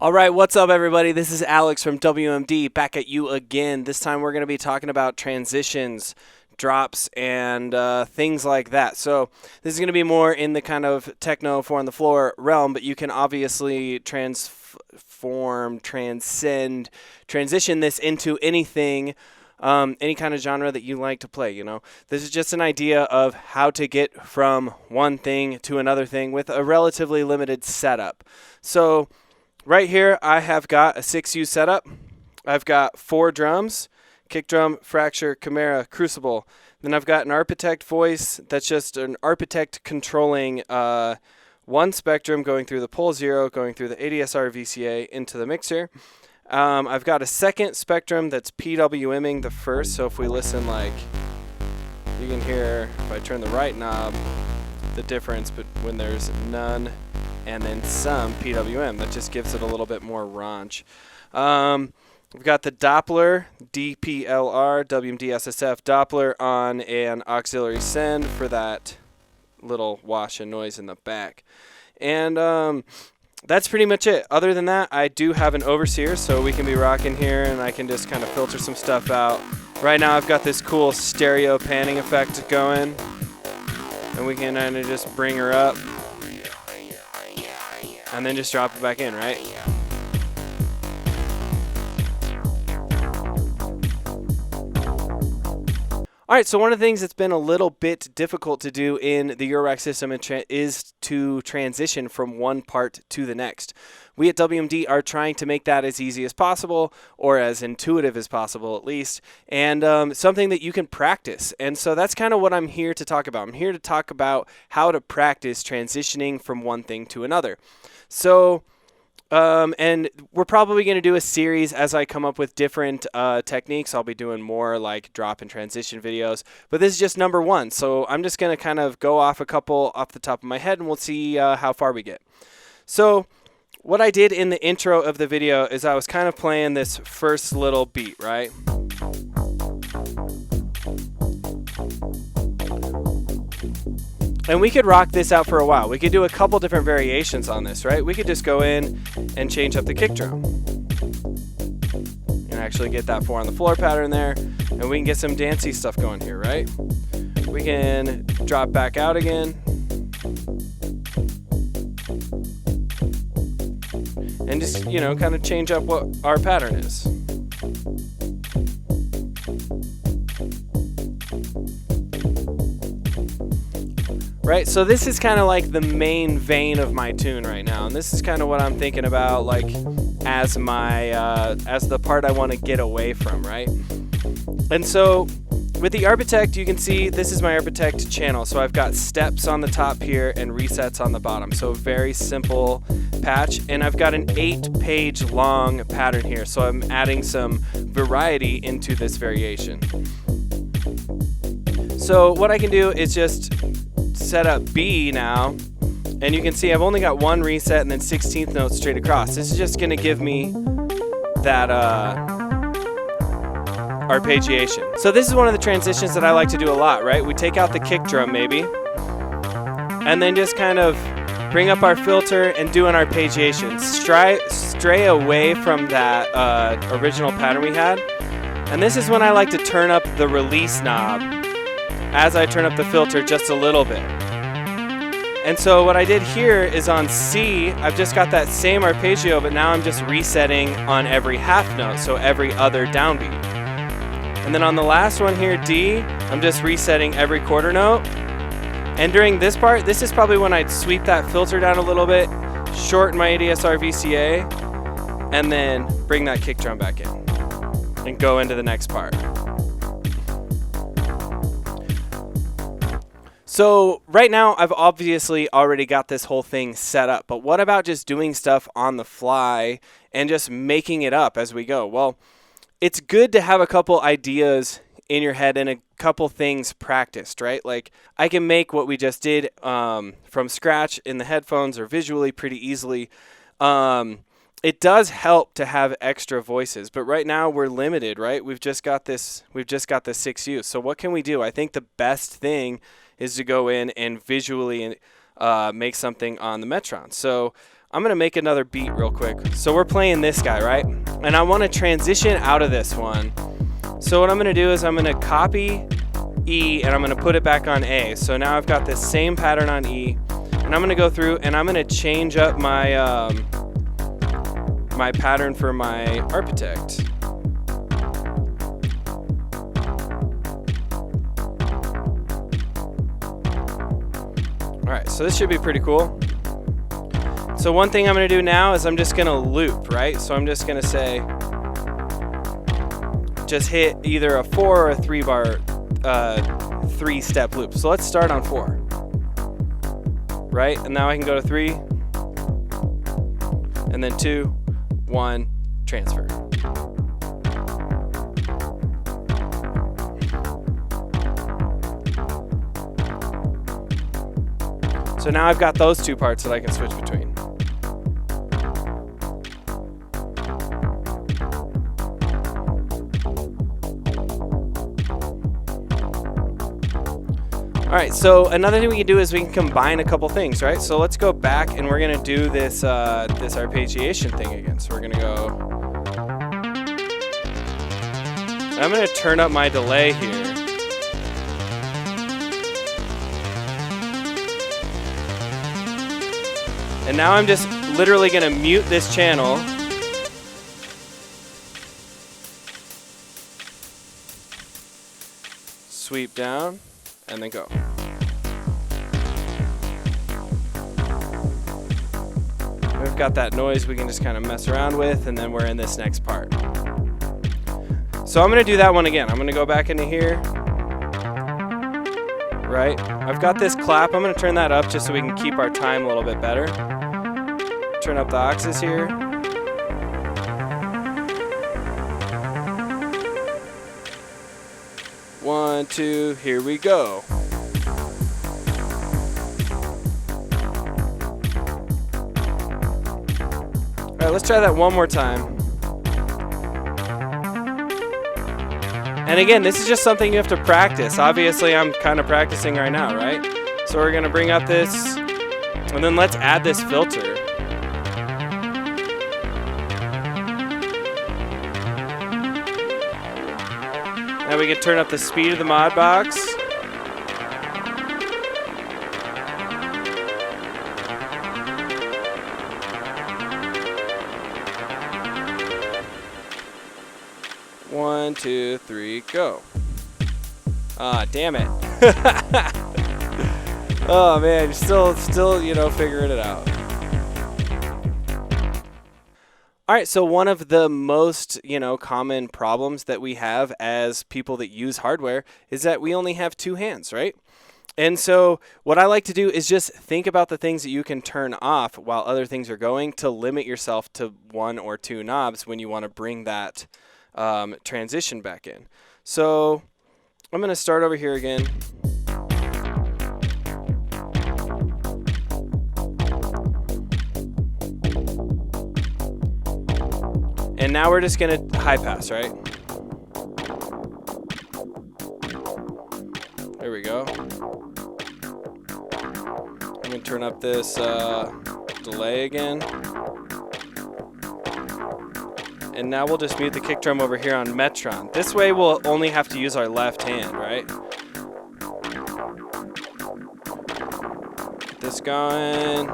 All right, what's up, everybody? This is Alex from WMD back at you again. This time we're going to be talking about transitions, drops, and things like that. So this is going to be more in the kind of techno 4 on the floor realm, but you can obviously transition this into anything, any kind of genre that you like to play, you know. This is just an idea of how to get from one thing to another thing with a relatively limited setup. So right here, I have got a 6U setup. I've got 4 drums, kick drum, fracture, chimera, crucible. Then I've got an Architect voice that's just an Architect controlling one spectrum going through the pole 0, going through the ADSR VCA into the mixer. I've got a second spectrum that's PWMing the first. So if we listen, like, you can hear, if I turn the right knob, the difference but when there's none and then some PWM. That just gives it a little bit more raunch. We've got the Doppler, DPLR, WMD SSF Doppler on an auxiliary send for that little wash and noise in the back. And that's pretty much it. Other than that, I do have an overseer, so we can be rocking here and I can just kind of filter some stuff out. Right now I've got this cool stereo panning effect going, and we can kind of just bring her up and then just drop it back in, right? All right, so one of the things that's been a little bit difficult to do in the Eurorack system is to transition from one part to the next. We at WMD are trying to make that as easy as possible, or as intuitive as possible at least, and something that you can practice. And so that's kind of what I'm here to talk about. I'm here to talk about how to practice transitioning from one thing to another. So, and we're probably going to do a series as I come up with different techniques. I'll be doing more like drop and transition videos, but this is just number 1. So I'm just going to kind of go off a couple off the top of my head and we'll see how far we get. So what I did in the intro of the video is I was kind of playing this first little beat, right? And we could rock this out for a while. We could do a couple different variations on this, right? We could just go in and change up the kick drum. And actually get that 4 on the floor pattern there. And we can get some dancey stuff going here, right? We can drop back out again. And just, you know, kind of change up what our pattern is. Right, so this is kind of like the main vein of my tune right now, and this is kind of what I'm thinking about, like, as my as the part I want to get away from, right? And so with the Architect, you can see this is my Architect channel. So I've got steps on the top here and resets on the bottom. So a very simple patch, and I've got an 8-page long pattern here. So I'm adding some variety into this variation. So what I can do is just set up B now, and you can see I've only got 1 reset and then 16th notes straight across. This is just going to give me that arpeggiation. So this is one of the transitions that I like to do a lot, right? We take out the kick drum maybe, and then just kind of bring up our filter and do an arpeggiation. Stray away from that original pattern we had, And this is when I like to turn up the release knob as I turn up the filter just a little bit. And so what I did here is on C, I've just got that same arpeggio, but now I'm just resetting on every half note, so every other downbeat. And then on the last one here, D, I'm just resetting every quarter note. And during this part, this is probably when I'd sweep that filter down a little bit, shorten my ADSR VCA, and then bring that kick drum back in and go into the next part. So right now, I've obviously already got this whole thing set up, but what about just doing stuff on the fly and just making it up as we go? Well, it's good to have a couple ideas in your head and a couple things practiced, right? Like I can make what we just did from scratch in the headphones or visually pretty easily. It does help to have extra voices, but right now we're limited, right? We've just got this 6 use. So what can we do? I think the best thing is to go in and visually make something on the Metron. So I'm going to make another beat real quick. So we're playing this guy, right? And I want to transition out of this one. So what I'm going to do is I'm going to copy E and I'm going to put it back on A. So now I've got this same pattern on E, and I'm going to go through and I'm going to change up my my pattern for my architect. Alright, so this should be pretty cool. So one thing I'm going to do now is I'm just going to loop, right? So I'm just going to say, just hit either a 4 or a 3 bar, 3-step loop. So let's start on 4, right? And now I can go to 3, and then 2, 1, transfer. So now I've got those two parts that I can switch between. All right, so another thing we can do is we can combine a couple things, right? So let's go back and we're gonna do this this arpeggiation thing again. So we're gonna go, I'm gonna turn up my delay here. And now I'm just literally gonna mute this channel. Sweep down, and then go. We've got that noise we can just kind of mess around with, and then we're in this next part. So I'm gonna do that one again. I'm gonna go back into here. Right, I've got this clap. I'm gonna turn that up just so we can keep our time a little bit better. Turn up the oxes here. One, two, here we go. All right, let's try that one more time. And again, this is just something you have to practice. Obviously, I'm kind of practicing right now, right? So we're gonna bring up this, and then let's add this filter. Now we can turn up the speed of the mod box. One, two, three, go. Ah, damn it. Oh man, you're still, you know, figuring it out. All right, so one of the most, common problems that we have as people that use hardware is that we only have two hands, right? And so what I like to do is just think about the things that you can turn off while other things are going to limit yourself to one or two knobs when you want to bring that transition back in. So I'm going to start over here again. And now we're just going to high pass, right? There we go. I'm going to turn up this delay again. And now we'll just mute the kick drum over here on Metron. This way we'll only have to use our left hand, right? Get this going.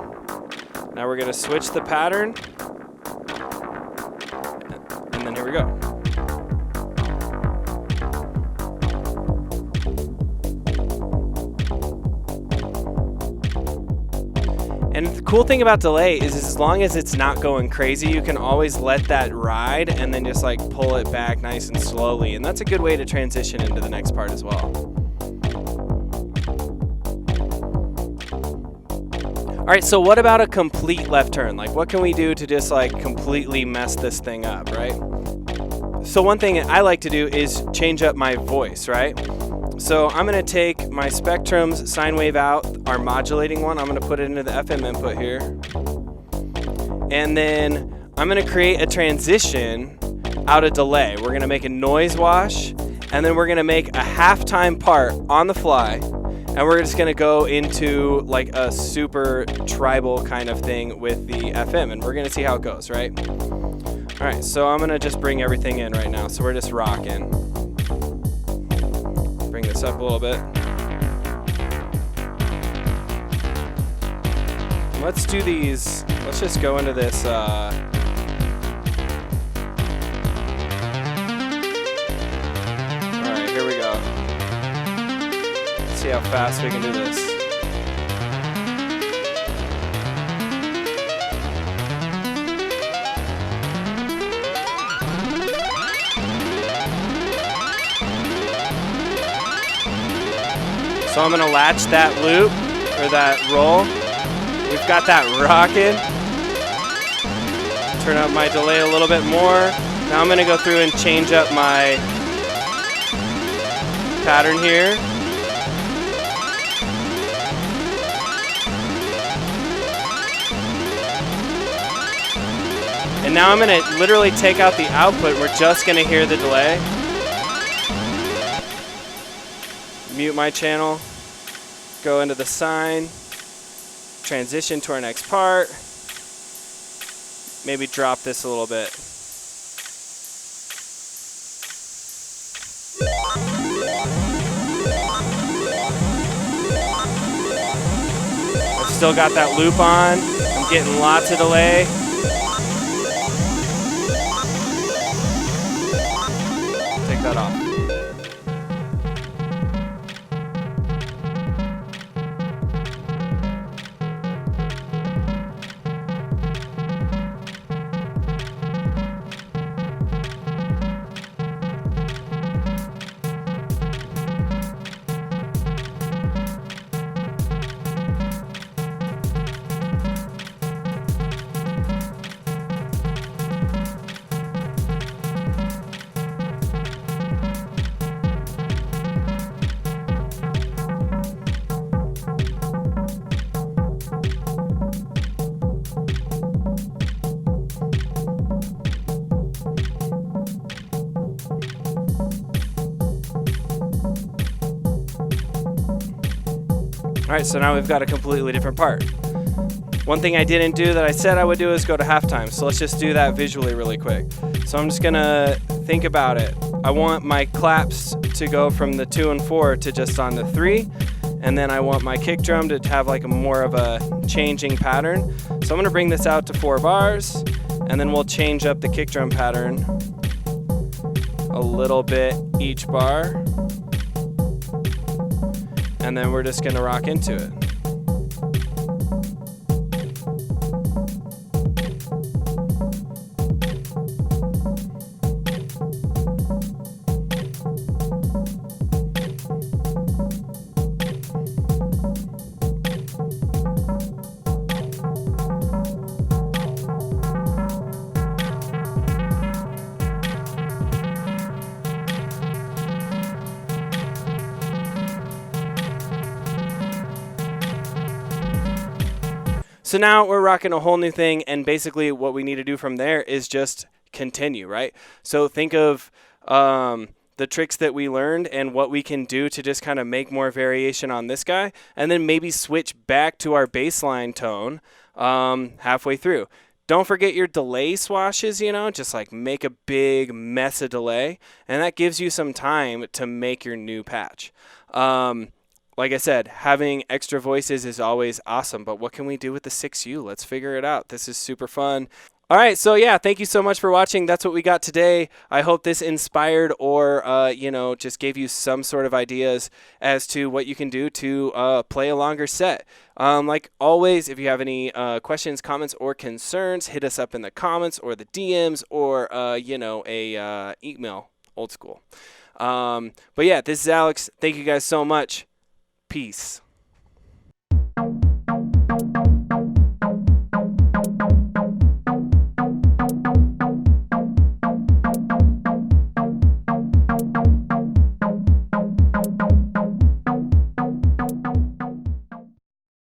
Now we're gonna switch the pattern. And then here we go. And the cool thing about delay is as long as it's not going crazy, you can always let that ride and then just like pull it back nice and slowly. And that's a good way to transition into the next part as well. All right, so what about a complete left turn? Like what can we do to just like completely mess this thing up, right? So one thing I like to do is change up my voice, right? So I'm going to take my Spectrum's sine wave out, our modulating one. I'm going to put it into the FM input here. And then I'm going to create a transition out of delay. We're going to make a noise wash, and then we're going to make a halftime part on the fly. And we're just going to go into like a super tribal kind of thing with the FM. And we're going to see how it goes, right? All right, so I'm going to just bring everything in right now. So we're just rocking. Bring this up a little bit. Let's do these. Let's just go into this. All right, here we go. Let's see how fast we can do this. So I'm gonna latch that loop, or that roll. We've got that rocking. Turn up my delay a little bit more. Now I'm gonna go through and change up my pattern here. And now I'm gonna literally take out the output. We're just gonna hear the delay. Mute my channel, go into the sine, transition to our next part, maybe drop this a little bit. I've still got that loop on, I'm getting lots of delay. Take that off. All right, so now we've got a completely different part. One thing I didn't do that I said I would do is go to halftime. So let's just do that visually really quick. So I'm just gonna think about it. I want my claps to go from the 2 and 4 to just on the 3. And then I want my kick drum to have like a more of a changing pattern. So I'm gonna bring this out to 4 bars, and then we'll change up the kick drum pattern a little bit each bar. And then we're just gonna rock into it. So now we're rocking a whole new thing, and basically what we need to do from there is just continue, right? So think of the tricks that we learned and what we can do to just kind of make more variation on this guy, and then maybe switch back to our baseline tone halfway through. Don't forget your delay swashes, just like make a big mess of delay, and that gives you some time to make your new patch. Like I said, having extra voices is always awesome, but what can we do with the 6U? Let's figure it out. This is super fun. All right, so yeah, thank you so much for watching. That's what we got today. I hope this inspired or, just gave you some sort of ideas as to what you can do to play a longer set. Like always, if you have any questions, comments, or concerns, hit us up in the comments or the DMs or, email, old school. But yeah, this is Alex. Thank you guys so much. Peace.